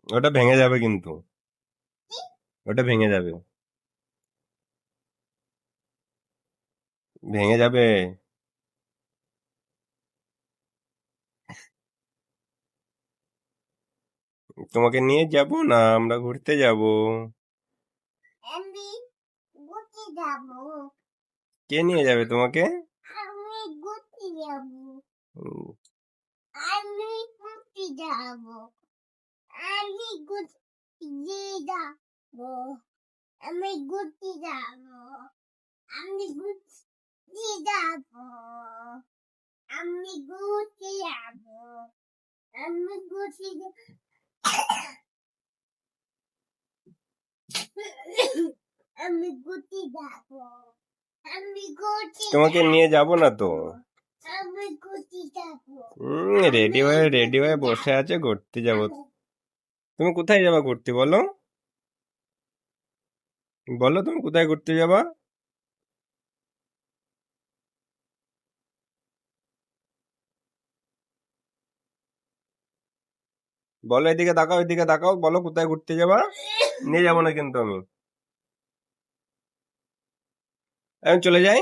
ওটা ভেঙে যাবে কিন্তু, ওটা ভেঙে যাবে, ভেঙে যাবে। তোমাকে নিয়ে যাব না, আমরা ঘুরতে যাব। আমি ঘুরতে যাব। কে নিয়ে যাবে তোমাকে? আমি ঘুরতে যাব। উম, আমি ঘুরতে যাব। আমি ঘুরতে যাব। আমি ঘুরতে যাব। আমি ঘুরতে যাব। আমি ঘুরতে যাব। আমি ঘুরতে যাব। আমি ঘুরতে যাব। আমি ঘুরতে তোমাকে নিয়ে যাব না তো। আমি ঘুরতে যাব। রেডি হয়ে বসে আছে, ঘুরতে যাব। তুমি কোথায় যাবা ঘুরতে, বলো? বলো তুমি কোথায় ঘুরতে যাবা? বলো, এদিকে তাকাও, এদিকে তাকাও, বলো কোথায় ঘুরতে যাবা। নিয়ে যাবো না কিন্তু আমি। আমি চলে যাই।